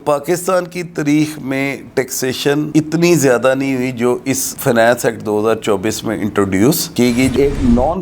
پاکستان کی تاریخ میں ٹیکسیشن اتنی زیادہ نہیں ہوئی جو اس فائنانس ایکٹ 2024 میں انٹروڈیوس کی گئی. ایک نان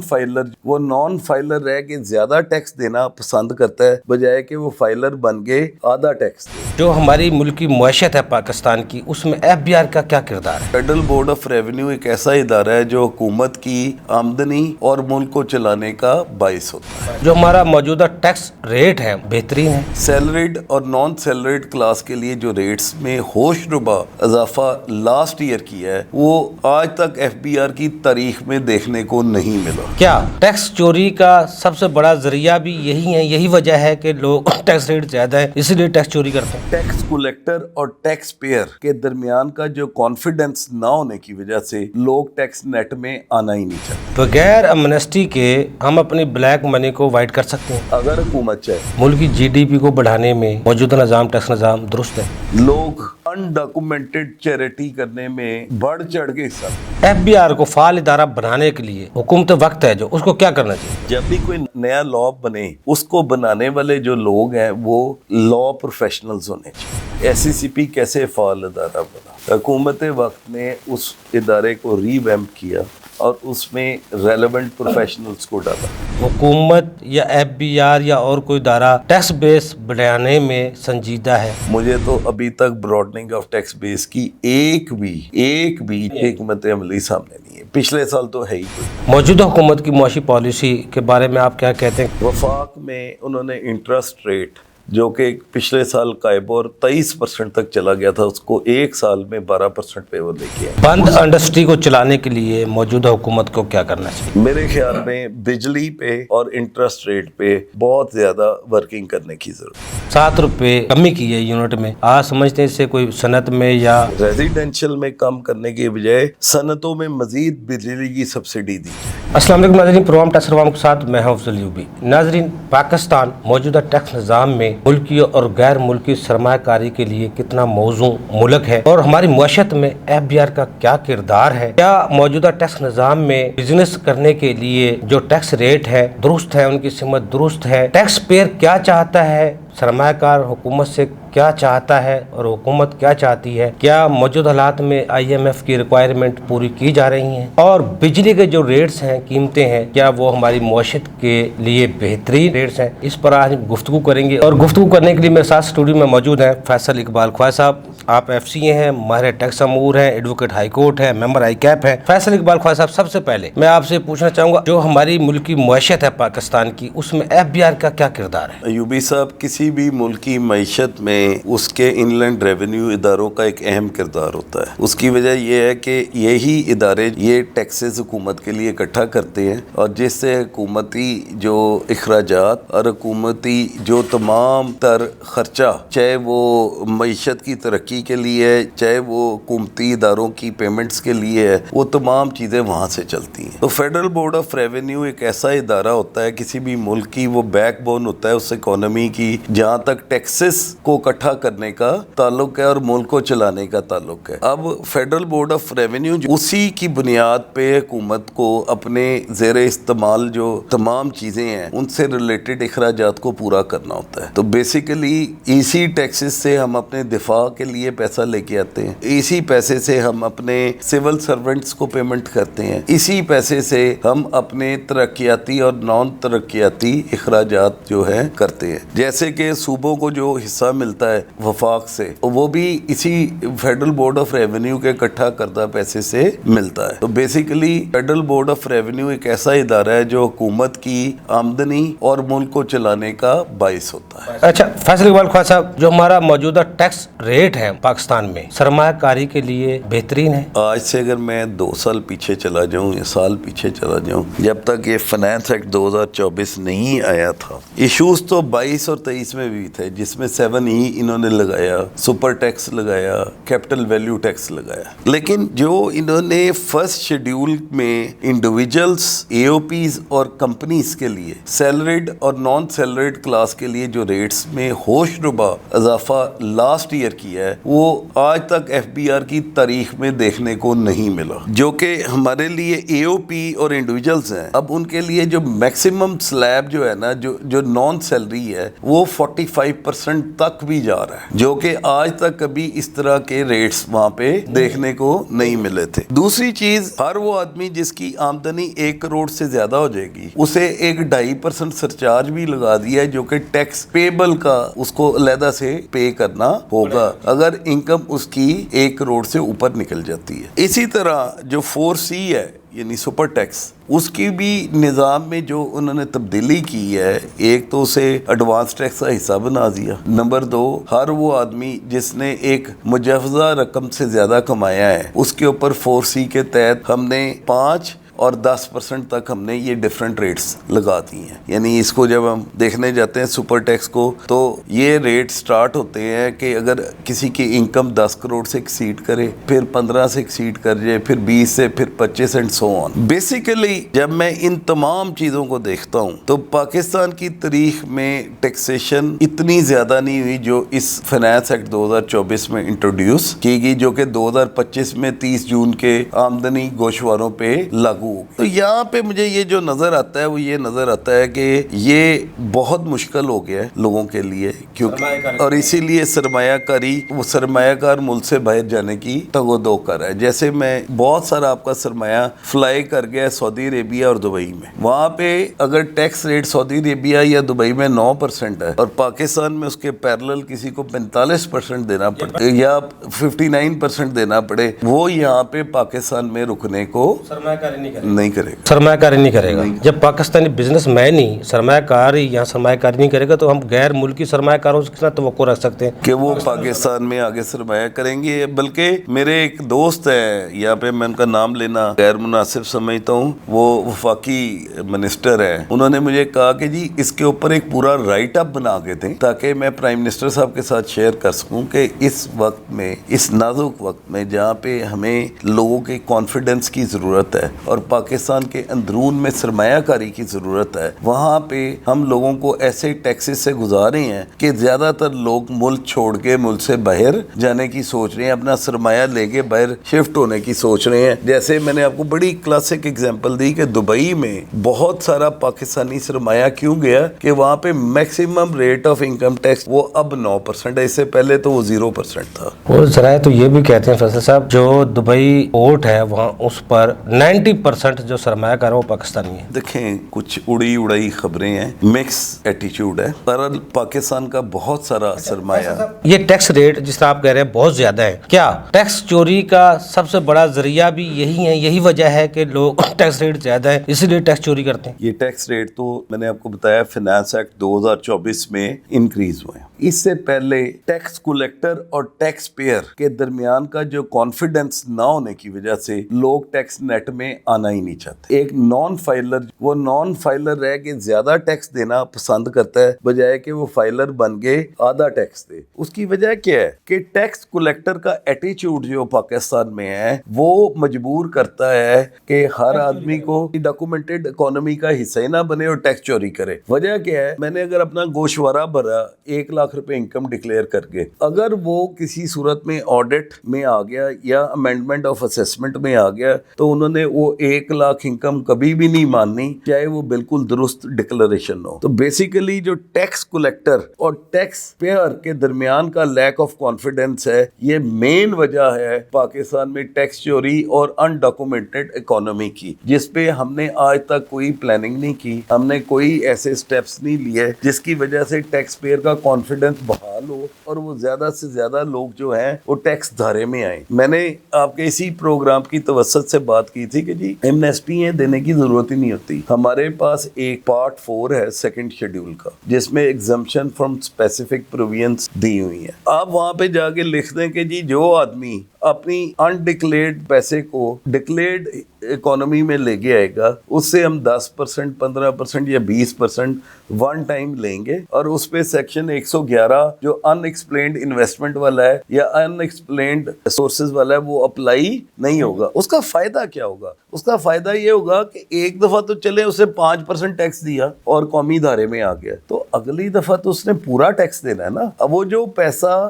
فائلر رہ کے زیادہ ٹیکس دینا پسند کرتا ہے بجائے کہ وہ فائلر بن کے آدھا ٹیکس دے. جو ہماری ملکی معیشت ہے پاکستان کی، اس میں ایف بی آر کا کیا کردار ہے؟ فیڈرل بورڈ آف ریونیو ایک ایسا ادارہ ہے جو حکومت کی آمدنی اور ملک کو چلانے کا باعث ہوتا ہے. جو ہمارا موجودہ ٹیکس ریٹ ہے بہترین ہے. سیلریڈ اور نان سیلریڈ کلاس کے لیے جو ریٹس میں ہوش ربا اضافہ لاسٹ ایئر کیا ہے وہ آج تک ایف بی آر کی تاریخ میں دیکھنے کو نہیں ملا. کیا ٹیکس چوری کا سب سے بڑا ذریعہ بھی یہی وجہ ہے کہ لوگ ٹیکس ریٹ زیادہ ہے اسی لیے ٹیکس چوری کرتے ہیں؟ ٹیکس کلیکٹر اور ٹیکس پیئر کے درمیان کا جو کانفیڈنس نہ ہونے کی وجہ سے لوگ ٹیکس نیٹ میں آنا ہی نہیں چاہتے. بغیر امنسٹی کے ہم اپنی بلیک منی کو وائٹ کر سکتے ہیں اگر حکومت چاہے. ملک کی جی ڈی پی کو بڑھانے میں موجودہ ٹیکس نظام درست ہے. لوگ انڈاکومنٹڈ چیریٹی کرنے میں بڑھ چڑھ کے حصہ. ایف بی آر کو فعال ادارہ بنانے کے لیے حکومت وقت ہے جو اس کو کیا کرنا چاہیے؟ جب بھی کوئی نیا لا بنے اس کو بنانے والے جو لوگ ہیں وہ لا پروفیشنلز ہونے چاہیے. ایس سی سی پی کیسے فعال ادارہ بنا؟ حکومت وقت نے اس ادارے کو ری ویمپ کیا اور اس میں ریلیونٹ پروفیشنلز کو ڈالا. حکومت یا ایف بی آر یا اور کوئی ادارہ ٹیکس بیس بڑھانے میں سنجیدہ ہے؟ مجھے تو ابھی تک براڈننگ آف ٹیکس بیس کی ایک بھی حکمت عملی سامنے نہیں ہے. پچھلے سال تو ہے ہی کوئی. موجودہ حکومت کی معاشی پالیسی کے بارے میں آپ کیا کہتے ہیں؟ وفاق میں انہوں نے انٹرسٹ ریٹ جو کہ پچھلے سال قائبور 23% تک چلا گیا تھا اس کو ایک سال میں 12% پہ وہ لے کے آئے. بند انڈسٹری کو چلانے کے لیے موجودہ حکومت کو کیا کرنا چاہیے؟ میرے خیال میں بجلی پہ اور انٹرسٹ ریٹ پہ بہت زیادہ ورکنگ کرنے کی ضرورت ہے. 7 روپے کمی کی ہے یونٹ میں. آپ سمجھتے ہیں اس سے کوئی صنعت میں یا ریزیڈینشل میں کم کرنے کے بجائے صنعتوں میں مزید بجلی کی سبسڈی دی جائے. السلام علیکم ناظرین، پروگرام ٹیکس ریفارم کے ساتھ میں ہوں افضل ایوبی. ناظرین، پاکستان موجودہ ٹیکس نظام میں ملکی اور غیر ملکی سرمایہ کاری کے لیے کتنا موزوں ملک ہے اور ہماری معیشت میں ایف بی آر کا کیا کردار ہے؟ کیا موجودہ ٹیکس نظام میں بزنس کرنے کے لیے جو ٹیکس ریٹ ہے درست ہے، ان کی سمت درست ہے؟ ٹیکس پیئر کیا چاہتا ہے؟ سرمایہ کار حکومت سے کیا چاہتا ہے اور حکومت کیا چاہتی ہے؟ کیا موجودہ حالات میں آئی ایم ایف کی ریکوائرمنٹ پوری کی جا رہی ہیں؟ اور بجلی کے جو ریٹس ہیں، قیمتیں ہیں، کیا وہ ہماری معیشت کے لیے بہترین ریٹس ہیں؟ اس پر آج گفتگو کریں گے اور گفتگو کرنے کے لیے میرے ساتھ اسٹوڈیو میں موجود ہیں فیصل اقبال خواجہ صاحب. آپ ایف سی اے ہیں، ماہر ٹیکس امور ہیں، ایڈوکیٹ ہائی کورٹ ہیں، ممبر آئی کیپ ہیں. فیصل اقبال خواجہ صاحب، سب سے پہلے میں آپ سے پوچھنا چاہوں گا جو ہماری ملکی معیشت ہے پاکستان کی، اس میں ایف بی آر کا کیا کردار ہے؟ ایوبی صاحب، کسی بھی ملکی معیشت میں اس کے ان لینڈ ریونیو اداروں کا ایک اہم کردار ہوتا ہے. اس کی وجہ یہ ہے کہ یہی ادارے یہ ٹیکسز حکومت کے لیے اکٹھا کرتے ہیں اور جس سے حکومتی جو اخراجات اور حکومتی جو تمام تر خرچہ، چاہے وہ معیشت کی ترقی کے لیے ہے، چاہے وہ حکومتی اداروں کی پیمنٹس کے لیے ہے، وہ تمام چیزیں وہاں سے چلتی ہیں. تو فیڈرل بورڈ آف ریونیو ایک ایسا ادارہ ہوتا ہے کسی بھی ملک کی، وہ بیک بون ہوتا ہے اس اکانومی کی، جہاں تک ٹیکسز کو اکٹھا کرنے کا تعلق ہے اور ملک کو چلانے کا تعلق ہے. اب فیڈرل بورڈ آف ریونیو اسی کی بنیاد پہ حکومت کو اپنے زیر استعمال جو تمام چیزیں ہیں ان سے ریلیٹڈ اخراجات کو پورا کرنا ہوتا ہے. تو بیسیکلی اسی ٹیکسز سے ہم اپنے دفاع کے لیے پیسہ لے کے آتے ہیں، اسی پیسے سے ہم اپنے سول سرونٹس کو پیمنٹ کرتے ہیں، اسی پیسے سے ہم اپنے ترقیاتی اور نان ترقیاتی اخراجات جو ہے کرتے ہیں. جیسے کہ صوبوں کو جو حصہ ملتا ہے وفاق سے، وہ بھی اسی فیڈرل بورڈ آف ریونیو کے اکٹھا کردہ پیسے سے ملتا ہے. تو basically federal board of revenue ایک ایسا ادارہ ہے جو حکومت کی آمدنی اور ملک کو چلانے کا باعث ہوتا ہے. اچھا فیصل اقبال خواجہ صاحب، جو ہمارا موجودہ ٹیکس ریٹ ہے پاکستان میں سرمایہ کاری کے لیے بہترین ہے؟ آج سے اگر میں 2 سال پیچھے چلا جاؤں یا سال پیچھے چلا جاؤں، جب تک یہ فائنانس ایکٹ 2024 نہیں آیا تھا، ایشوز تو 22 اور 23 میں بھی تھے، جس میں 7E انہوں نے لگایا، سپر ٹیکس لگایا، کیپٹل ویلیو ٹیکس لگایا. لیکن جو انہوں نے فرسٹ شیڈیول میں انڈیویجلز، اے او پیز اور کمپنیز کے لیے سیلریڈ اور نان سیلریڈ کلاس کے لیے جو ریٹس میں ہوش ربا اضافہ لاسٹ ایئر کیا ہے وہ آج تک ایف بی آر کی تاریخ میں دیکھنے کو نہیں ملا. جو کہ ہمارے لیے اے او پی اور انڈیویجلز ہیں، اب ان کے لیے جو میکسیمم سلیب جو ہے نا، جو نان سیلری ہے وہ 45% تک بھی بھی جا رہا ہے, جو کہ آج تک کبھی اس طرح کے ریٹس وہاں پہ دیکھنے کو نہیں ملے تھے. دوسری چیز, ہر وہ آدمی جس کی آمدنی 1 کروڑ سے زیادہ ہو جائے گی اسے ایک 2.5% سرچارج بھی لگا دیا ہے, جو کہ ٹیکس پیبل کا اس کو علیحدہ سے پے کرنا ہوگا اگر انکم اس کی 1 کروڑ سے اوپر نکل جاتی ہے. اسی طرح جو 4C ہے یعنی سپر ٹیکس, اس کی بھی نظام میں جو انہوں نے تبدیلی کی ہے, ایک تو اسے ایڈوانس ٹیکس کا حصہ بنا دیا, نمبر 2 ہر وہ آدمی جس نے ایک مجوزہ رقم سے زیادہ کمایا ہے اس کے اوپر 4C کے تحت ہم نے 5 اور 10% تک ہم نے یہ ڈیفرنٹ ریٹس لگا دی ہیں. یعنی اس کو جب ہم دیکھنے جاتے ہیں سپر ٹیکس کو, تو یہ ریٹ سٹارٹ ہوتے ہیں کہ اگر کسی کی انکم 10 کروڑ سے ایکسیڈ کرے, پھر 15 سے ایکسیڈ کر جائے, پھر 20 سے, پھر 25 اینڈ سو آن. بیسیکلی جب میں ان تمام چیزوں کو دیکھتا ہوں تو پاکستان کی تاریخ میں ٹیکسیشن اتنی زیادہ نہیں ہوئی جو اس فائنانس ایکٹ 2024 میں انٹروڈیوس کی گئی, جو کہ 2025 میں 30 جون کے آمدنی گوشواروں پہ لاگو. تو یہاں پہ مجھے یہ جو نظر آتا ہے وہ یہ نظر آتا ہے کہ یہ بہت مشکل ہو گیا ہے لوگوں کے لیے, کیونکہ اور اسی لیے سرمایہ کاری, وہ سرمایہ کار ملک سے باہر جانے کی تگ و دو کر رہا ہے. جیسے میں بہت سارا آپ کا سرمایہ فلائی کر گیا سعودی عربیہ اور دبئی میں, وہاں پہ اگر ٹیکس ریٹ سعودی عربیہ یا دبئی میں 9% ہے اور پاکستان میں اس کے پیرلل کسی کو 45% دینا پڑے یا 59% دینا پڑے, وہ یہاں پہ پاکستان میں رکنے کو سرمایہ کاری نہیں کرے گا, سرمایہ کاری نہیں کرے گا. جب پاکستانی بزنس مین ہی سرمایہ کار ہی یہاں سرمایہ کاری نہیں کرے گا تو ہم غیر ملکی سرمایہ کاروں سے کتنا توقع رکھ سکتے ہیں کہ وہ پاکستان میں آگے سرمایہ کریں گے. بلکہ میرے ایک دوست ہے, یہاں پہ میں ان کا نام لینا غیر مناسب سمجھتا ہوں, وہ وفاقی منسٹر ہے, انہوں نے مجھے کہا کہ جی اس کے اوپر ایک پورا رائٹ اپ بنا کے دیں تاکہ میں پرائم منسٹر صاحب کے ساتھ شیئر کر سکوں کہ اس وقت میں, اس نازک وقت میں جہاں پہ ہمیں لوگوں کے کانفیڈنس کی ضرورت ہے اور پاکستان کے اندرون میں سرمایہ کاری کی ضرورت ہے, وہاں پہ ہم لوگوں کو ایسے ٹیکسز سے گزارے ہیں کہ زیادہ تر لوگ ملک چھوڑ کے ملک سے باہر جانے کی سوچ رہے ہیں, اپنا سرمایہ لے کے باہر شفٹ ہونے کی سوچ رہے ہیں. جیسے میں نے آپ کو بڑی کلاسک اگزامپل دی کہ دبئی میں بہت سارا پاکستانی سرمایہ کیوں گیا کہ وہاں پہ maximum rate of income tax وہ اب 9% ہے, اس سے پہلے تو وہ 0% تھا. اور ذرائع تو یہ بھی کہتے ہیں فیصل صاحب, جو دبئی پورٹ ہے وہاں اس پر 90% جو سرمایہ کار ہے وہ پاکستانی ہے. دیکھیں کچھ اڑی اڑائی خبریں ہیں, مکس ایٹیچیوڈ ہے, پر پاکستان کا بہت سارا سرمایہ. یہ ٹیکس ریٹ جس طرح آپ کہہ رہے ہیں بہت زیادہ ہے, کیا ٹیکس چوری کا سب سے بڑا ذریعہ بھی یہی ہے, یہی وجہ ہے کہ لوگ ٹیکس ریٹ زیادہ ہے اسی لیے ٹیکس چوری کرتے ہیں؟ یہ ٹیکس ریٹ تو میں نے آپ کو بتایا فائنانس ایکٹ 2024 میں انکریز ہوئے ہیں. اس سے پہلے ٹیکس کلیکٹر اور ٹیکس پیئر کے درمیان کا جو کانفیڈنس نہ ہونے کی وجہ سے لوگ ٹیکس نیٹ میں آنا ہی نہیں چاہتے. ایک نان فائلر, وہ نان فائلر رہ کے زیادہ ٹیکس دینا پسند کرتا ہے بجائے کہ وہ فائلر بن کے آدھا ٹیکس دے. اس کی وجہ کیا ہے کہ ٹیکس کلیکٹر کا ایٹیچیوڈ جو پاکستان میں ہے وہ مجبور کرتا ہے کہ ہر آدمی کو ڈاکومنٹڈ اکانومی کا حصہ ہی نہ بنے اور ٹیکس چوری کرے. وجہ کیا ہے, میں نے اگر اپنا گوشوارہ بھرا 1 لاکھ روپے انکم ڈکلیئر کر کے, اگر وہ کسی صورت میں آڈٹ میں آ گیا یا امینڈمنٹ آف اسیسمنٹ میں آ گیا تو انہوں نے وہ 1 لاکھ انکم کبھی بھی نہیں ماننی چاہے وہ بالکل درست ڈکلریشن ہو. تو بیسیکلی جو ٹیکس کلیکٹر اور ٹیکس پیئر کے درمیان کا لیک آف کانفیڈنس ہے, یہ مین وجہ ہے پاکستان میں ٹیکس چوری اور انڈاکومنٹڈ اکانومی کی, جس پہ ہم نے آج تک کوئی پلاننگ نہیں کی, ہم نے کوئی ایسے سٹیپس نہیں لیے جس کی وجہ سے ٹیکس پیئر کا کانفیڈنس بحال ہو اور وہ زیادہ سے زیادہ لوگ جو ہیں وہ ٹیکس دھارے میں آئیں. میں نے آپ کے اسی پروگرام کی توسط سے بات کی تھی کہ جی ایمنیسٹی دینے کی ضرورت ہی نہیں ہوتی. ہمارے پاس ایک پارٹ 4 ہے سیکنڈ شیڈیول کا جس میں ایگزمپشن فرام اسپیسیفک پرووینس دی ہوئی ہیں. آپ وہاں پہ جا کے لکھ دیں کہ جی جو آدمی اپنی انڈکلیئرڈ پیسے کو ڈکلیئرڈ اکانومی میں لے کے آئے گا اس سے ہم 10%, 15% یا 20% ون ٹائم لیں گے, اور اس پہ سیکشن 111 جو ان ایکسپلینڈ انویسٹمنٹ والا ہے یا ان ایکسپلینڈ سورسز والا ہے وہ اپلائی نہیں ہوگا. اس کا فائدہ کیا ہوگا؟ اس کا فائدہ یہ ہوگا کہ ایک دفعہ تو چلے اسے 5% ٹیکس دیا اور قومی دھارے میں آ گیا, تو اگلی دفعہ تو اس نے پورا ٹیکس دینا ہے نا. اب وہ جو پیسہ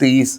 30,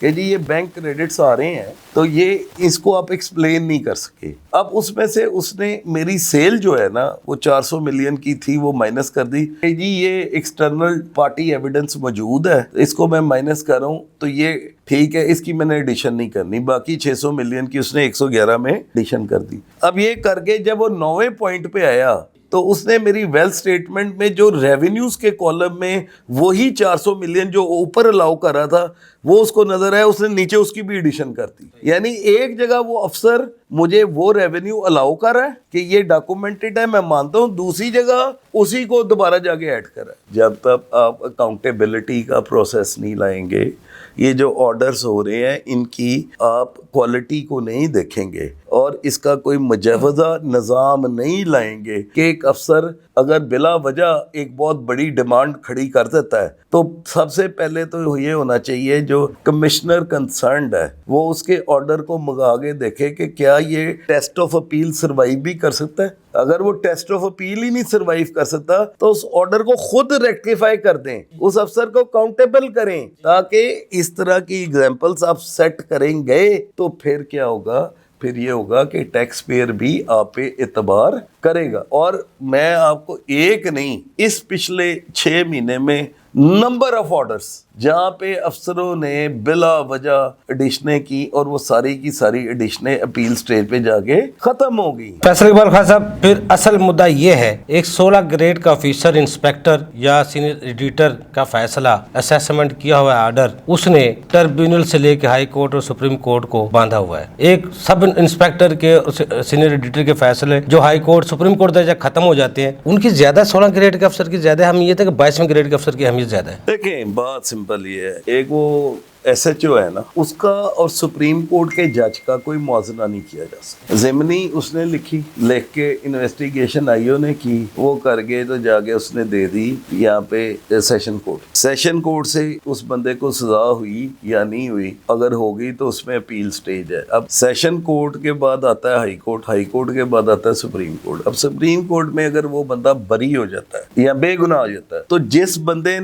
کہ جی یہ بینک کریڈٹس آ رہے ہیں تو یہ اس کو آپ ایکسپلین نہیں کر سکے. اب اس میں سے اس نے میری سیل جو ہے نا وہ 400 ملین کی تھی وہ مائنس کر دی کہ جی یہ ایکسٹرنل پارٹی ایویڈنس موجود ہے, اس کو میں مائنس کر رہا ہوں تو یہ ٹھیک ہے, اس کی میں نے ایڈیشن نہیں کرنی. باقی 600 ملین کی اس نے 111 میں ایڈیشن کر دی. اب یہ کر کے جب وہ 9ویں پوائنٹ پہ آیا تو اس نے میری ویلتھ سٹیٹمنٹ میں جو ریونیوز کے کالم میں وہی 400 ملین جو اوپر الاؤ کر رہا تھا وہ اس کو نظر آیا, اس نے نیچے اس کی بھی ایڈیشن کر دی. یعنی ایک جگہ وہ افسر مجھے وہ ریونیو الاؤ کر رہا ہے کہ یہ ڈاکومنٹڈ ہے, میں مانتا ہوں, دوسری جگہ اسی کو دوبارہ جا کے ایڈ کر رہا ہے. جب تک آپ اکاؤنٹیبلٹی کا پروسیس نہیں لائیں گے, یہ جو آرڈرز ہو رہے ہیں ان کی آپ کوالٹی کو نہیں دیکھیں گے اور اس کا کوئی مجوزہ نظام نہیں لائیں گے کہ ایک افسر اگر بلا وجہ ایک بہت بڑی ڈیمانڈ کھڑی کر دیتا ہے تو سب سے پہلے تو یہ ہونا چاہیے جو کمشنر کنسرنڈ ہے وہ اس کے آرڈر کو منگا کے دیکھے کہ کیا یہ ٹیسٹ آف اپیل سروائیو بھی کر سکتا ہے. اگر وہ ٹیسٹ آف اپیل ہی نہیں سروائیو کر سکتا تو اس آرڈر کو خود ریکٹیفائی کر دیں, اس افسر کو اکاؤنٹیبل کریں, تاکہ اس طرح کی ایگزامپلس آپ سیٹ کریں گے تو پھر کیا ہوگا, پھر یہ ہوگا کہ ٹیکس پیئر بھی آپ پہ اعتبار کرے گا. اور میں آپ کو ایک نہیں, اس پچھلے 6 مہینے میں نمبر آف آرڈرز جہاں پہ افسروں نے بلا وجہ ایڈیشنیں کی اور وہ ساری کی ساری ایڈیشنیں اپیل سٹیج پہ جا کے ختم ہو گئی. فیصل اقبال خان صاحب, پھر اصل مدعا یہ ہے ایک 16 گریڈ کا آفیسر, انسپیکٹر یا سینئر ایڈیٹر کا فیصلہ, اسیسمنٹ کیا ہوا آرڈر اس نے ٹربیونل سے لے کے ہائی کورٹ اور سپریم کورٹ کو باندھا ہوا ہے. ایک سب انسپیکٹر کے سینئر ایڈیٹر کے فیصلے جو ہائی کورٹ سپریم کورٹ درجہ ختم ہو جاتے ہیں ان کی زیادہ 16 گریڈ کے افسر کی زیادہ اہمیت ہے کہ 22ویں گریڈ کے افسر کی اہمیت زیادہ ہے؟ دیکھیں بات سمپل یہ ہے, ایک وہ ایس ایچ او ہے نا اس کا اور سپریم کورٹ کے جج کا کوئی موازنہ نہیں کیا جا سکتا. ضمنی اس نے لکھی, لکھ کے انویسٹیگیشن آئیو نے کی, وہ کر گئے تو جا کے اس نے دے دی یہاں پہ سیشن کورٹ. سیشن کورٹ سے اس بندے کو سزا ہوئی یا نہیں ہوئی, اگر ہوگی تو اس میں اپیل سٹیج ہے. اب سیشن کورٹ کے بعد آتا ہے ہائی کورٹ, ہائی کورٹ کے بعد آتا ہے سپریم کورٹ. اب سپریم کورٹ میں اگر وہ بندہ بری ہو جاتا ہے یا بے گناہ ہو جاتا ہے تو جس بندے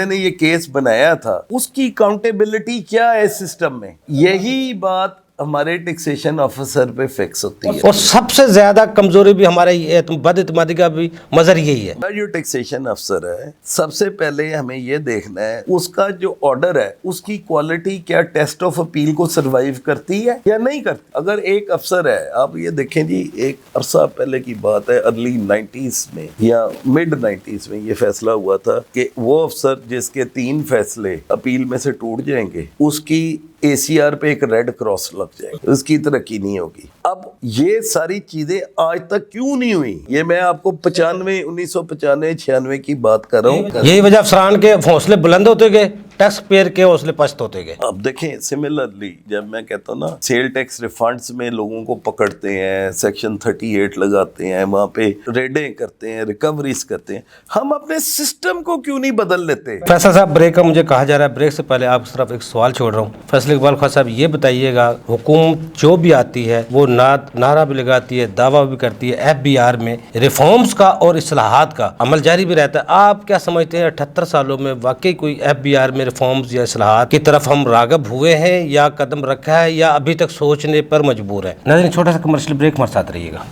نے یہ کیس بنایا تھا اس کی اکاؤنٹیبلٹی کیا ہے سسٹم میں, یہی بات ہمارے ٹیکسیشن آفیسر پہ فکس ہوتی ہے. اور سب سے زیادہ کمزوری بھی ہمارے بد اعتمادی کا بھی مظہر یہی ہے. جو ٹیکسیشن افسر ہے سب سے پہلے ہمیں یہ دیکھنا ہے اس کا جو آرڈر ہے اس کی کوالٹی کیا ٹیسٹ آف اپیل کو سروائیو کرتی ہے یا نہیں کرتی. اگر ایک افسر ہے, آپ یہ دیکھیں جی ایک عرصہ پہلے کی بات ہے, ارلی 90s میں یا مڈ 90s میں یہ فیصلہ ہوا تھا کہ وہ افسر جس کے 3 فیصلے اپیل میں سے ٹوٹ جائیں گے اس کی اے سی آر پہ ایک ریڈ کراس لگ جائے گا, اس کی ترقی نہیں ہوگی. اب یہ ساری چیزیں آج تک کیوں نہیں ہوئی, یہ میں آپ کو 1995-96 کی بات کر رہا ہوں. یہی وجہ افسران کے حوصلے بلند ہوتے گئے, ٹیکس پیئر کے حوصلے پست ہوتے گئے. اب دیکھیں سملرلی جب میں کہتا ہوں نا سیل ٹیکس ریفنڈز میں لوگوں کو پکڑتے ہیں, سیکشن 38 لگاتے ہیں, وہاں پہ ریڈیں کرتے ہیں, ریکوریز کرتے ہیں, ہم اپنے سسٹم کو کیوں نہیں بدل لیتے؟ فیصل صاحب بریک کا مجھے کہا جا رہا ہے, بریک سے پہلے آپ کی طرف ایک سوال چھوڑ رہا ہوں. فیصل اقبال خان صاحب یہ بتائیے گا, حکومت جو بھی آتی ہے وہ نعرہ بھی لگاتی ہے, دعویٰ بھی کرتی ہے, ایف بی آر میں ریفارمز کا اور اصلاحات کا عمل جاری بھی رہتا ہے. آپ کیا سمجھتے ہیں 78 سالوں میں واقعی کوئی ایف بی آر میں ریفارمز یا اصلاحات کی طرف ہم راغب ہوئے ہیں یا قدم رکھا ہے یا ابھی تک سوچنے پر مجبور ہے؟ ناظرین چھوٹا سا کمرشل بریک, ہمارے ساتھ رہیے گا.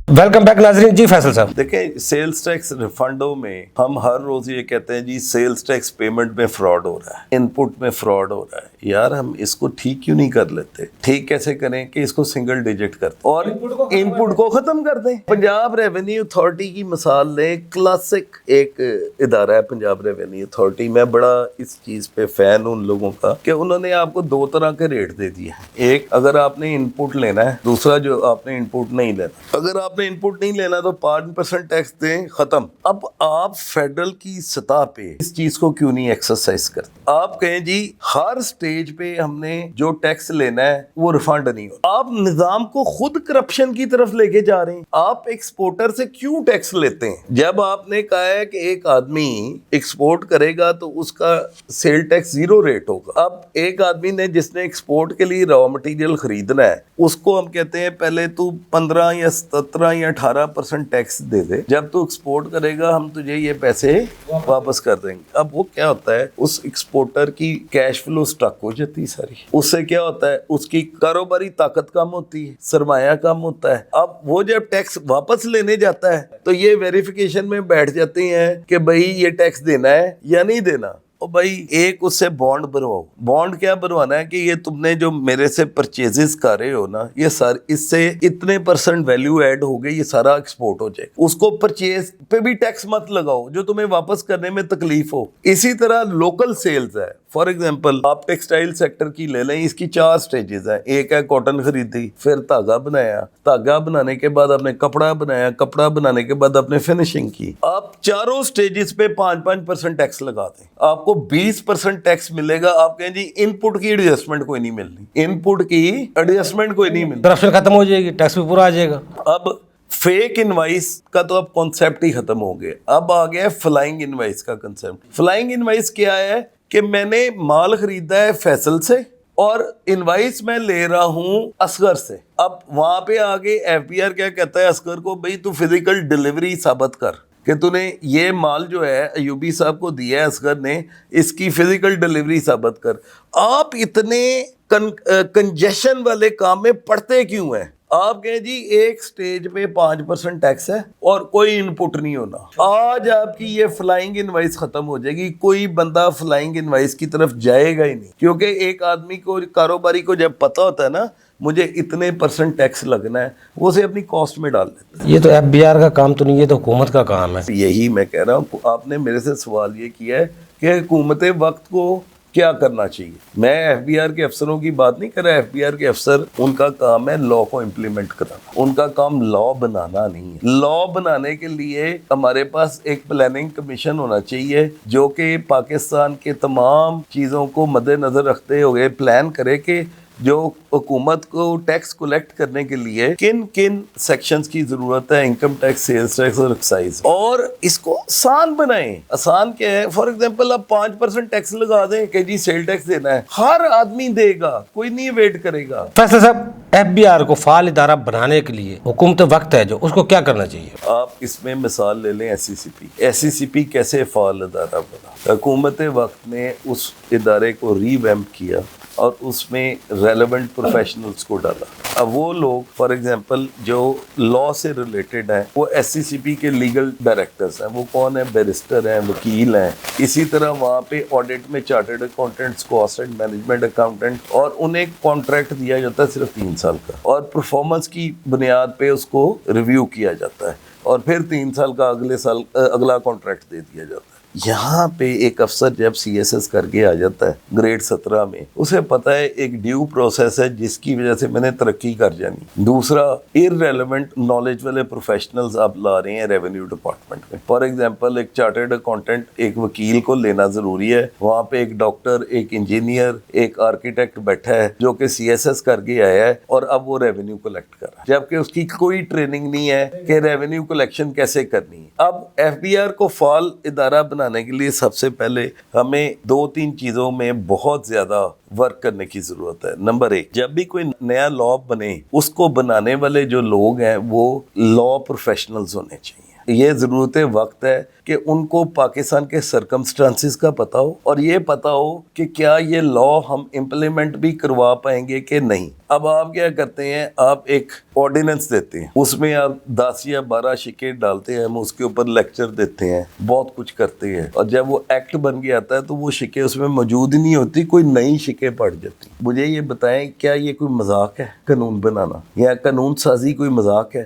ویلکم بیک ناظرین. جی فیصل صاحب, دیکھیں سیلز ٹیکس ریفنڈوں میں ہم ہر روز یہ کہتے ہیں جی سیلز ٹیکس پیمنٹ میں فراڈ ہو رہا ہے, ان پٹ میں فراڈ ہو رہا ہے. یار ہم اس کو ٹھیک کیوں نہیں کر لیتے؟ ٹھیک کیسے کریں کہ اس کو سنگل ڈیجٹ کر دیں اور ان پٹ کو ختم کر دیں. پنجاب ریونیو اتھارٹی کی مثال لیں, کلاسک ایک ادارہ ہے پنجاب ریونیو اتھارٹی. میں بڑا اس چیز پہ فین ہوں ان لوگوں کا کہ انہوں نے آپ کو 2 طرح کے ریٹ دے دیے. ایک اگر آپ نے ان پٹ لینا ہے, دوسرا جو آپ نے ان پٹ نہیں لینا. اگر آپ نے ان پٹ نہیں لینا تو 5% ٹیکس دیں, ختم. اب آپ فیڈرل کی سطح پہ اس چیز کو کیوں نہیں ایکسرسائز کرتے؟ آپ کہیں جی ہر اسٹیٹ سٹیج پہ ہم نے جو ٹیکس لینا ہے وہ ریفنڈ نہیں ہوتا. آپ نظام کو خود کرپشن کی طرف لے کے جا رہے ہیں. آپ ایکسپورٹر سے کیوں ٹیکس لیتے ہیں؟ جب آپ نے کہا ہے کہ ایک آدمی ایکسپورٹ کرے گا تو اس کا سیل ٹیکس 0 ریٹ ہوگا. اب ایک آدمی نے جس نے ایکسپورٹ کے لیے را مٹیریل خریدنا ہے اس کو ہم کہتے ہیں پہلے تو 15 یا 17 یا 18% ٹیکس دے دے, جب تو ایکسپورٹ کرے گا ہم تجھے یہ پیسے واپس کر دیں گے. اب وہ کیا ہوتا ہے, اس ایکسپورٹر کی کیش فلو سٹک ہو جاتی ہے ساری. اس سے کیا ہوتا ہے, اس کی کاروباری طاقت کم ہوتی ہے, سرمایہ کم ہوتا ہے. اب وہ جب ٹیکس واپس لینے جاتا ہے تو یہ ویریفیکیشن میں بیٹھ جاتے ہیں کہ بھائی یہ ٹیکس دینا ہے یا نہیں دینا. اور بھائی ایک اس سے بانڈ بنواؤ. بانڈ کیا بنوانا ہے کہ یہ تم نے جو میرے سے پرچیزز کر رہے ہو نا, یہ سارے اس سے اتنے % ویلیو ایڈ ہو گئی, یہ سارا ایکسپورٹ ہو جائے. اس کو پرچیز پہ بھی ٹیکس مت لگاؤ جو تمہیں واپس کرنے میں تکلیف ہو. اسی طرح لوکل سیلز ہے. فار ایگزامپل آپ ٹیکسٹائل سیکٹر کی لے لیں, اس کی 4 سٹیجز ہیں. ایک ہے کاٹن خریدی, پھر دھاگا بنایا, دھاگا بنانے کے بعد آپ نے کپڑا بنایا, کپڑا بنانے کے بعد آپ نے فنیشنگ کی. آپ چاروں سٹیجز پہ 5% ٹیکس لگا دیں, آپ کو 20% ٹیکس ملے گا. آپ کہیں جی ان پٹ کی ایڈجسٹمنٹ کوئی نہیں ملنی, ان پٹ کی ایڈجسٹمنٹ کوئی نہیں ملنی, کرپشن ختم ہو جائے گی, ٹیکس بھی پورا آ جائے گا. اب فیک انوائس کا تو اب کانسیپٹ ہی ختم ہو گیا. اب آ گیا فلائنگ انوائس کا کنسیپٹ. فلائنگ انوائس کیا ہے کہ میں نے مال خریدا ہے فیصل سے اور انوائس میں لے رہا ہوں اصغر سے. اب وہاں پہ آگے ایف بی آر کیا کہتا ہے اصغر کو, بھئی تو فزیکل ڈیلیوری ثابت کر کہ تو نے یہ مال جو ہے ایوبی صاحب کو دیا ہے اصغر نے, اس کی فزیکل ڈیلیوری ثابت کر. آپ اتنے کنجیشن والے کام میں پڑتے کیوں ہیں؟ آپ کہیں جی ایک سٹیج پہ 5% ٹیکس ہے اور کوئی ان پٹ نہیں ہونا. آج آپ کی یہ فلائنگ انوائس ختم ہو جائے گی. کوئی بندہ فلائنگ انوائس کی طرف جائے گا ہی نہیں, کیونکہ ایک آدمی کو, کاروباری کو جب پتہ ہوتا ہے نا مجھے اتنے % ٹیکس لگنا ہے, وہ اسے اپنی کاسٹ میں ڈال دیتا ہے. یہ تو ایف بی آر کا کام تو نہیں, یہ تو حکومت کا کام ہے. یہی میں کہہ رہا ہوں. آپ نے میرے سے سوال یہ کیا ہے کہ حکومت وقت کو کیا کرنا چاہیے. میں ایف بی آر کے افسروں کی بات نہیں کر رہا. ایف بی آر کے افسر, ان کا کام ہے لا کو امپلیمنٹ کرانا, ان کا کام لا بنانا نہیں ہے. لا بنانے کے لیے ہمارے پاس ایک پلاننگ کمیشن ہونا چاہیے جو کہ پاکستان کے تمام چیزوں کو مد نظر رکھتے ہوئے پلان کرے کہ جو حکومت کو ٹیکس کلیکٹ کرنے کے لیے کن کن سیکشنز کی ضرورت ہے, انکم ٹیکس, سیلز ٹیکس اور ایکسائز, اور اس کو آسان بنائیں. آسان کیا ہے, فار ایگزامپل آپ 5% ٹیکس لگا دیں کہ جی سیل ٹیکس دینا ہے, ہر آدمی دے گا, کوئی نہیں ویٹ کرے گا. فیصل صاحب, ایف بی آر کو فعال ادارہ بنانے کے لیے حکومت وقت ہے جو, اس کو کیا کرنا چاہیے؟ آپ اس میں مثال لے لیں ایس سی سی پی کیسے فعال ادارہ بنا. حکومت وقت نے اس ادارے کو ری ویمپ کیا اور اس میں ریلیونٹ پروفیشنلز کو ڈالا. اب وہ لوگ فار ایگزامپل جو لا سے ریلیٹڈ ہیں وہ ایس سی پی کے لیگل ڈائریکٹرز ہیں. وہ کون ہیں؟ بیرسٹر ہیں, وکیل ہیں. اسی طرح وہاں پہ آڈٹ میں chartered accountants, cost and management accountant, اور انہیں کانٹریکٹ دیا جاتا ہے صرف 3 سال کا, اور پرفارمنس کی بنیاد پہ اس کو ریویو کیا جاتا ہے, اور پھر 3 سال کا اگلے سال اگلا کانٹریکٹ دے دیا جاتا ہے. یہاں پہ ایک افسر جب سی ایس ایس کر کے آ جاتا ہے گریڈ 17 میں, اسے پتہ ہے ایک ڈیو پروسیس ہے جس کی وجہ سے میں نے ترقی کر جانی. دوسرا, ارریلیونٹ نالج والے پروفیشنلز آپ لا رہے ہیں ریونیو ڈپارٹمنٹ میں. فار ایگزامپل ایک چارٹرڈ اکاؤنٹنٹ, ایک وکیل کو لینا ضروری ہے. وہاں پہ ایک ڈاکٹر, ایک انجینئر, ایک آرکیٹیکٹ بیٹھا ہے جو کہ سی ایس ایس کر کے آیا ہے اور اب وہ ریونیو کلیکٹ کر رہا ہے, جبکہ اس کی کوئی ٹریننگ نہیں ہے کہ ریونیو کلیکشن کیسے کرنی ہے. اب ایف بی آر کو فعال ادارہ بنانے کے لیے سب سے پہلے ہمیں 2-3 چیزوں میں بہت زیادہ ورک کرنے کی ضرورت ہے. نمبر 1, جب بھی کوئی نیا لا بنے اس کو بنانے والے جو لوگ ہیں وہ لا پروفیشنلز ہونے چاہیے. یہ ضرورت وقت ہے کہ ان کو پاکستان کے سرکمسٹانسز کا پتہ ہو اور یہ پتہ ہو کہ کیا یہ لا ہم امپلیمنٹ بھی کروا پائیں گے کہ نہیں. اب آپ کیا کرتے ہیں, آپ ایک آرڈیننس دیتے ہیں, اس میں آپ 10 یا 12 شکے ڈالتے ہیں, ہم اس کے اوپر لیکچر دیتے ہیں, بہت کچھ کرتے ہیں, اور جب وہ ایکٹ بن کے آتا ہے تو وہ شکے اس میں موجود ہی نہیں ہوتی, کوئی نئی شکے پڑ جاتی. مجھے یہ بتائیں کیا یہ کوئی مذاق ہے قانون بنانا, یا قانون سازی کوئی مذاق ہے؟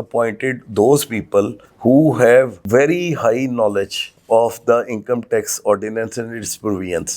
appointed those people who have very high knowledge of the income tax ordinance and its provisions,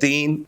3,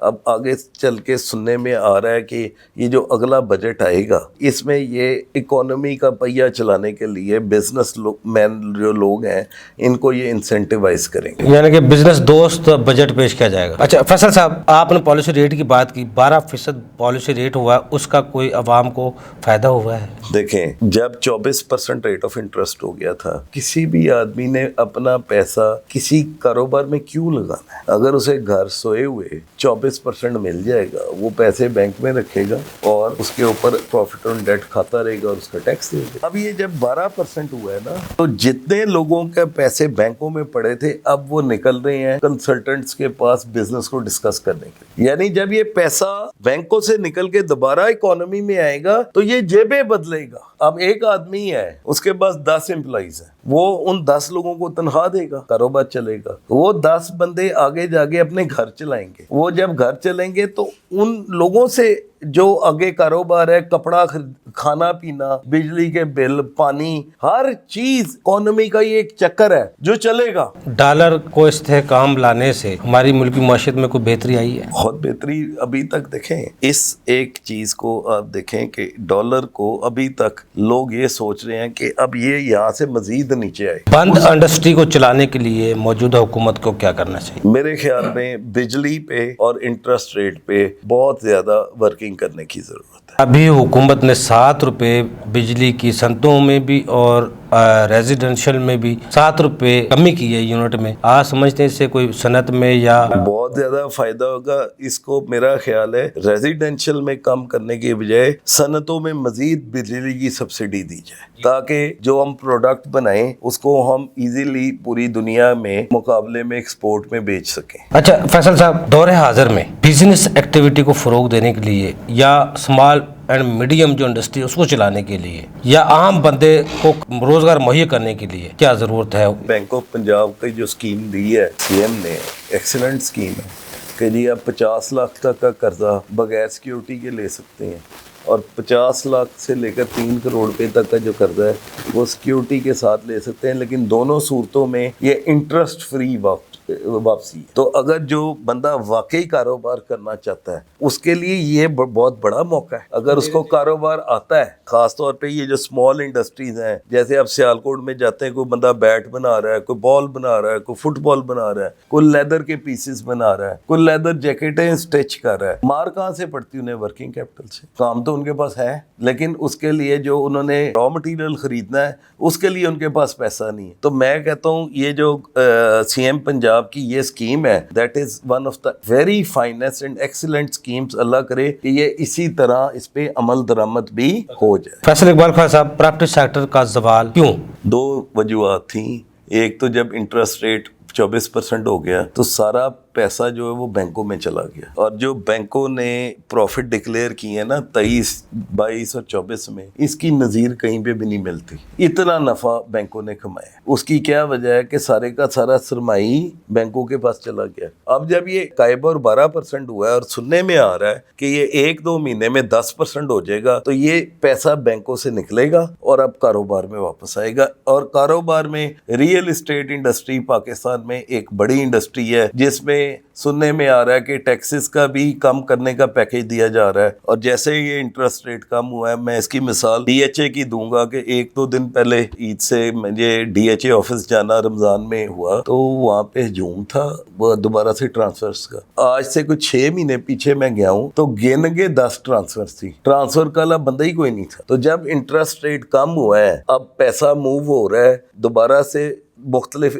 اب آگے چل کے سننے میں آ رہا ہے کہ یہ جو اگلا بجٹ آئے گا اس میں یہ اکانومی کا پہیہ چلانے کے لیے بزنس مین جو لوگ ہیں ان کو یہ انسینٹیوائز کریں گے، یعنی کہ بزنس دوست بجٹ پیش کیا جائے گا۔ اچھا فیصل صاحب، آپ نے پالیسی ریٹ کی بات کی، 12% پالیسی ریٹ ہوا، اس کا کوئی عوام کو فائدہ ہوا ہے؟ دیکھیں جب 24% ریٹ آف انٹرسٹ ہو گیا تھا، کسی بھی آدمی نے اپنا پیسہ کسی کاروبار میں کیوں لگانا ہے؟ اگر اسے گھر سوئے ہوئے 24% مل جائے گا، وہ پیسے بینک میں رکھے گا اور اس کے اوپر پروفٹ آن ڈیٹ کھاتا رہے گا اور اس کا ٹیکس دے گا۔ اب یہ جب 12% ہوا ہے نا، تو جتنے لوگوں کے پیسے بینکوں میں پڑے تھے اب وہ نکل رہے ہیں کنسلٹنٹس کے پاس بزنس کو ڈسکس کرنے کے لیے۔ یعنی جب یہ پیسہ بینکوں سے نکل کے دوبارہ اکانومی میں آئے گا تو یہ جیبیں بدلے گا۔ اب ایک آدمی ہے، اس کے پاس 10 امپلائیز ہیں، وہ ان 10 لوگوں کو تنخواہ دے گا، کاروبار چلے گا۔ وہ 10 بندے آگے جا کے اپنے گھر چلائیں گے۔ وہ جب گھر چلیں گے تو ان لوگوں سے جو آگے کاروبار ہے، کپڑا، کھانا پینا، بجلی کے بل، پانی، ہر چیز اکانومی کا یہ ایک چکر ہے جو چلے گا۔ ڈالر کو استحکام لانے سے ہماری ملکی معیشت میں کوئی بہتری آئی ہے؟ بہت بہتری ابھی تک دیکھیں، اس ایک چیز کو آپ دیکھیں کہ ڈالر کو ابھی تک لوگ یہ سوچ رہے ہیں کہ اب یہ یہاں سے مزید نیچے آئے۔ بند انڈسٹری کو چلانے کے لیے موجودہ حکومت کو کیا کرنا چاہیے؟ میرے خیال میں بجلی پہ اور انٹرسٹ ریٹ پہ بہت زیادہ ورکنگ کرنے کی ضرورت ہے۔ ابھی حکومت نے 7 روپے بجلی کی صنعتوں میں بھی اور ریزیڈنشل میں بھی 7 روپے کمی کی ہے یونٹ میں۔ آپ سمجھتے ہیں اس سے کوئی صنعت میں یا بہت زیادہ فائدہ ہوگا؟ اس کو میرا خیال ہے ریزیڈنشل میں کم کرنے کے بجائے صنعتوں میں مزید بجلی کی سبسڈی دی جائے، تاکہ جو ہم پروڈکٹ بنائیں اس کو ہم ایزیلی پوری دنیا میں مقابلے میں ایکسپورٹ میں بیچ سکیں۔ اچھا فیصل صاحب، دور حاضر میں بزنس ایکٹیویٹی کو فروغ دینے کے لیے یا اسمال اینڈ میڈیم جو انڈسٹری اس کو چلانے کے لیے یا عام بندے کو روزگار مہیا کرنے کے لیے کیا ضرورت ہے؟ بینک آف پنجاب کی جو اسکیم دی ہے سی ایم نے، ایکسلنٹ اسکیم ہے کہ جی آپ 50 لاکھ تک کا قرضہ بغیر سیکیورٹی کے لے سکتے ہیں، اور 50 لاکھ سے لے کر 3 کروڑ روپے تک کا جو قرضہ ہے وہ سیکیورٹی کے ساتھ لے سکتے ہیں، لیکن دونوں صورتوں میں یہ انٹرسٹ فری واپسی ہے۔ تو اگر جو بندہ واقعی کاروبار کرنا چاہتا ہے اس کے لیے یہ بہت بڑا موقع ہے۔ اگر اس کو کاروبار آتا ہے، خاص طور پہ یہ جو اسمال انڈسٹریز ہیں، جیسے آپ سیالکوٹ میں جاتے ہیں، کوئی بندہ بیٹ بنا رہا ہے، کوئی بال بنا رہا ہے، کوئی فٹ بال بنا رہا ہے، کوئی لیدر کے پیسز بنا رہا ہے، کوئی لیدر جیکٹیں اسٹچ کر رہا ہے، مار کہاں سے پڑتی انہیں؟ ورکنگ کیپٹل سے۔ کام تو ان کے پاس ہے لیکن اس کے لیے جو انہوں نے را مٹیریل خریدنا ہے اس کے لیے ان کے پاس پیسہ نہیں ہے۔ تو میں کہتا ہوں یہ جو سی ایم پنجاب کی یہ اسکیم ہے، that is one of the very finest and excellent schemes. اللہ کرے کہ یہ اسی طرح اس پہ عمل درآمد بھی ہو جائے۔ فیصل اقبال خان صاحب، پراپرٹی سیکٹر کا زوال کیوں؟ 2 وجوہات تھیں۔ ایک تو جب انٹرسٹ ریٹ 24% ہو گیا تو سارا پیسہ جو ہے وہ بینکوں میں چلا گیا، اور جو بینکوں نے پروفٹ ڈکلیئر کی ہے نا 23، 22 اور 24 میں، اس کی نظیر کہیں پہ بھی نہیں ملتی۔ اتنا نفع بینکوں نے کمایا، اس کی کیا وجہ ہے کہ سارے کا سارا سرمائی بینکوں کے پاس چلا گیا۔ اب جب یہ قائب اور 12% ہوا ہے اور سننے میں آ رہا ہے کہ یہ 1-2 مہینے میں 10% ہو جائے گا، تو یہ پیسہ بینکوں سے نکلے گا اور اب کاروبار میں واپس آئے گا۔ اور کاروبار میں ریئل اسٹیٹ انڈسٹری پاکستان میں ایک بڑی انڈسٹری ہے، جس میں سننے میں آ رہا ہے کہ ٹیکسز کا بھی کم کرنے کا پیکیج دیا جا رہا ہے۔ اور جیسے یہ انٹرسٹ ریٹ کم ہوا ہے، میں اس کی مثال ڈی ایچ اے کی دوں گا کہ 1-2 دن پہلے عید سے مجھے ڈی ایچ اے آفس جانا رمضان میں ہوا، تو وہاں پہ ہجوم تھا وہ دوبارہ سے ٹرانسفرز کا۔ آج سے کچھ 6 مہینے پیچھے میں گیا ہوں تو گن کے 10 ٹرانسفرز تھی، ٹرانسفر کا بندہ ہی کوئی نہیں تھا۔ تو جب انٹرسٹ ریٹ کم ہوا ہے، اب پیسہ موو ہو رہا ہے دوبارہ سے مختلف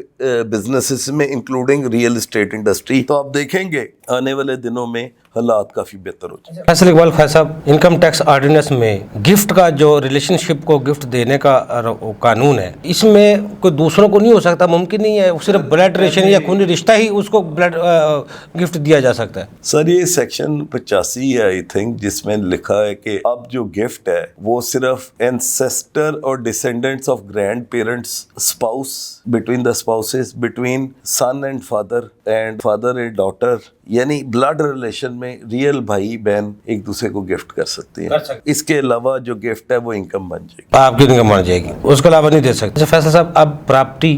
بزنسز میں انکلوڈنگ ریئل اسٹیٹ انڈسٹری، تو آپ دیکھیں گے آنے والے دنوں میں حالات کافی بہتر ہو جائیں۔ فیصل اقبال خان صاحب، انکم ٹیکس آرڈیننس میں گفٹ کا جو ریلیشن شپ کو گفٹ دینے کا قانون ہے، اس میں کوئی دوسروں کو نہیں ہو سکتا؟ ممکن نہیں ہے، صرف بلڈ ریلیشن یا خونی رشتہ ہی اس کو بلڈ گفٹ دیا جا سکتا ہے؟ سر یہ سیکشن 85 ہے آئی تھنک، جس میں لکھا ہے کہ اب جو گفٹ ہے وہ صرف اینسیسٹر اور descendants of grandparents, spouse, between the spouses, between son and father and daughter, یعنی بلڈ ریلیشن میں ریئل بھائی بہن ایک دوسرے کو گفٹ کر سکتے ہیں۔ اس کے علاوہ جو گفٹ ہے وہ انکم بن جائے گی، آپ کی انکم بن جائے گی، اس کے علاوہ نہیں دے سکتے۔ فیصل صاحب، اب پراپرٹی